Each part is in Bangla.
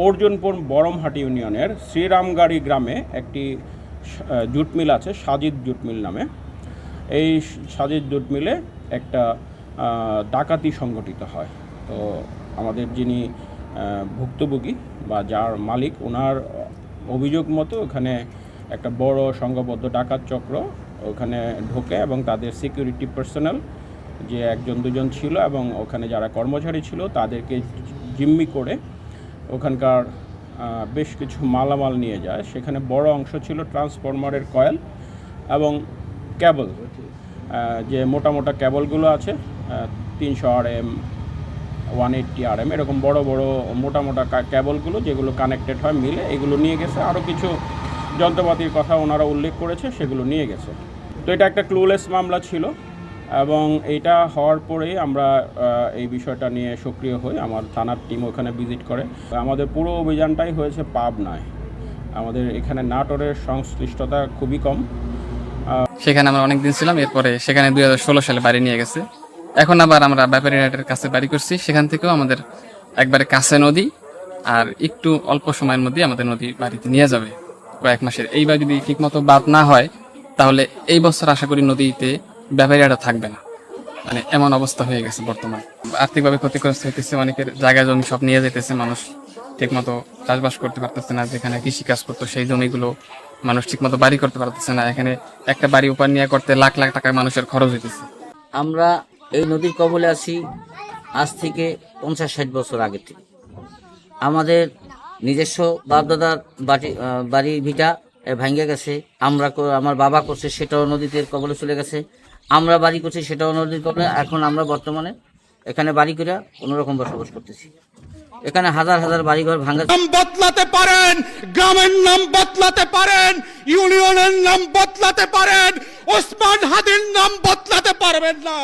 অর্জুনপুর বরমহাটি ইউনিয়নের শ্রীরামগাড়ি গ্রামে একটি জুট মিল আছে, সাজিদ জুট মিল নামে। এই সাজিদ জুট মিলে একটা ডাকাতি সংগঠিত হয়। তো আমাদের যিনি ভুক্তভোগী বা যার মালিক, ওনার অভিযোগ মতো ওখানে একটা বড় সংঘবদ্ধ ডাকাত চক্র ওখানে ঢোকে এবং তাদের সিকিউরিটি পার্সোনাল যে একজন দুজন ছিল এবং ওখানে যারা কর্মচারী ছিল তাদেরকে জিম্মি করে ওখানকার বেশ কিছু মালামাল নিয়ে যায়। সেখানে বড় অংশ ছিল ট্রান্সফরমারের কয়েল এবং কেবল, যে মোটা মোটা কেবলগুলো আছে 300 RM, 180 RM, এরকম বড় বড় মোটা মোটা কেবলগুলো যেগুলো কানেক্টেড হয় মিলে, এগুলো নিয়ে গেছে। আরও কিছু যন্ত্রপাতির কথা ওনারা উল্লেখ করেছে, সেগুলো নিয়ে গেছে। তো এটা একটা ক্লুলেস মামলা ছিল এবং এইটা হওয়ার পরেই আমরা এই বিষয়টা নিয়ে সক্রিয় হই। আমার থানার টিম ওখানে ভিজিট করে। আমাদের পুরো অভিযানটাই হয়েছে পাবনায়। আমাদের এখানে নাটোরের সংশ্লিষ্টতা খুবই কম। সেখানে আমরা অনেকদিন ছিলাম। এরপরে সেখানে 2016 সালে বাড়ি নিয়ে গেছে। এখন আবার আমরা ব্যাপারীহাটের কাছে বাড়ি করছি। সেখান থেকেও আমাদের একবারে কাছে নদী, আর একটু অল্প সময়ের মধ্যে আমাদের নদী বাড়িতে নিয়ে যাবে কয়েক মাসের। এইবার যদি ঠিকমতো বাদ না হয় তাহলে এই বছর আশা করি নদীতে ব্যাপারীহাটও থাকবে না। মানে এমন অবস্থা হয়ে গেছে বর্তমানে। আর্থিকভাবে ক্ষতিগ্রস্ত হইতেছে, অনেকের জায়গা জমি সব নিয়ে যেতেছে। মানুষ ঠিকমতো চাষবাস করতে পারতেছে না। যেখানে কৃষিকাজ করতো সেই জমিগুলো মানুষ ঠিকমতো বাড়ি করতে পারতেছে না। এখানে একটা বাড়ি উপর নিয়ে করতে লাখ লাখ টাকা মানুষের খরচ হইতেছে। আমরা এই নদীর কবলে আছি আজ থেকে 50-60 বছর আগে থেকে। আমাদের নিজস্ব বাপদাদার বাড়ি ভিটা ভাঙ্গে গেছে। আমার বাবা করছে, সেটাও নদীতে কবলে চলে গেছে। আমরা বাড়ি করছি, সেটাও নদীর কবলে। এখন আমরা বর্তমানে এখানে বাড়ি করে কোনোরকম বসবাস করতেছি। এখানে হাজার হাজার বাড়িঘর ভাঙা। নাম বদলাতে পারেন, গ্রামের নাম বদলাতে পারেন, ইউনিয়নের নাম বদলাতে পারেন, ওসমান হাদির নাম বদলাতে পারবেন না।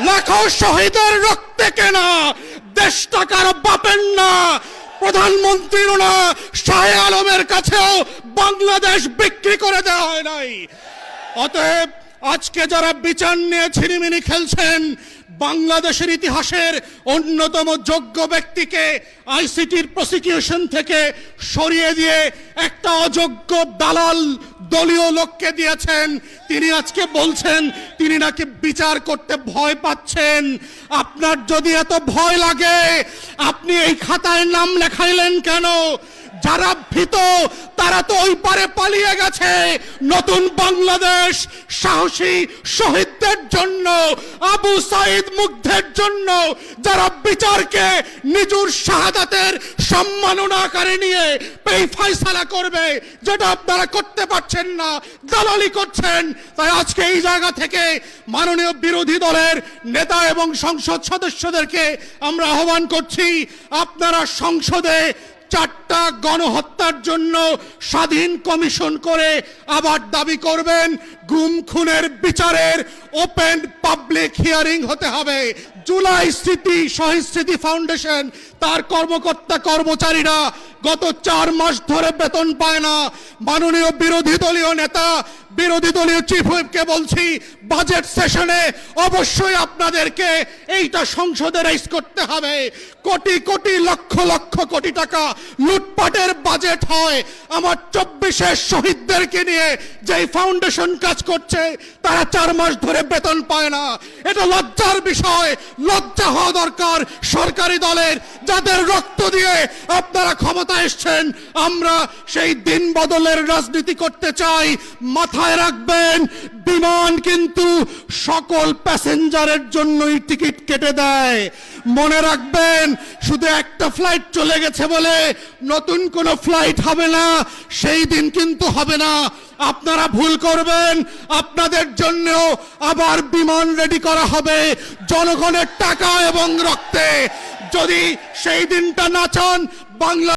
লাখো শহীদের রক্তে কেনা দেশটা কারো বাপের না, প্রধানমন্ত্রীরও না, শাহ আলমের কাছেও বাংলাদেশ বিক্রি করে দেওয়া হয় নাই। অতএব আজকে যারা বিচার নিয়ে ছিনিমিনি খেলছেন, বাংলাদেশের ইতিহাসের অন্যতম যোগ্য ব্যক্তিকে আইসিটির প্রসিকিউশন থেকে সরিয়ে দিয়ে একটা অযোগ্য দালাল দলীয় লোককে দিয়েছেন। তিনি আজকে বলছেন তিনি নাকি বিচার করতে ভয় পাচ্ছেন। আপনার যদি এত ভয় লাগে আপনি এই খাতায় নাম লেখাইলেন কেন? যারা ভীত তারা তো ওই পারে পালিয়ে গেছে। নতুন বাংলাদেশ সাহসী শহীদদের জন্য, আবু সাইদ মুগ্ধের জন্য, যারা বিচারকে নিজের শাহাদাতের সম্মাননা আকারে নিয়ে এই ফয়সালা করবে, যেটা আপনারা করতে পারছেন না, দালালি করছেন। তাই আজকে এই জায়গা থেকে মাননীয় বিরোধী দলের নেতা এবং সংসদ সদস্যদেরকে আমরা আহ্বান করছি, আপনারা সংসদে 4টা গণহত্যার জন্য স্বাধীন কমিশন করে আবার দাবি করবেন গুম খুনের বিচারের ওপেন পাবলিক হিয়ারিং হতে হবে। জুলাই শহীদ স্মৃতি ফাউন্ডেশন, তার কর্মকর্তা কর্মচারীরা গত 4 মাস ধরে বেতন পায় না। মাননীয় বিরোধী দলীয় নেতা, বিরোধী দলীয় চিফ হুইপকে বলছি, বাজেট সেশনে অবশ্যই আপনাদেরকে এইটা সংসদে রাইজ করতে হবে। কোটি কোটি লক্ষ লক্ষ কোটি টাকা লুটপাটের বাজেট হয়। আমার 24-এর শহীদদেরকে নিয়ে যেই ফাউন্ডেশন কাজ করছে তারা 4 মাস ধরে বেতন পায় না। এটা লজ্জার বিষয়। লজ্জা হওয়া দরকার সরকারি দলের, যাদের রক্ত দিয়ে আপনারা ক্ষমতা এসছেন। আমরা সেই দিন বদলের রাজনীতি করতে চাই। মাথায় রাখবেন, বিমান কিন্তু সকল প্যাসেঞ্জারের জন্যই টিকিট কেটে দেয়। মনে রাখবেন, শুধু একটা ফ্লাইট চলে গেছে বলে নতুন কোনো ফ্লাইট হবে না, সেই দিন কিন্তু হবে না। আপনারা ভুল করবেন, আপনাদের জন্যও আবার বিমান রেডি করা হবে জনগণের টাকা এবং রক্তে। যদি সেই দিনটা না চান, বাংলা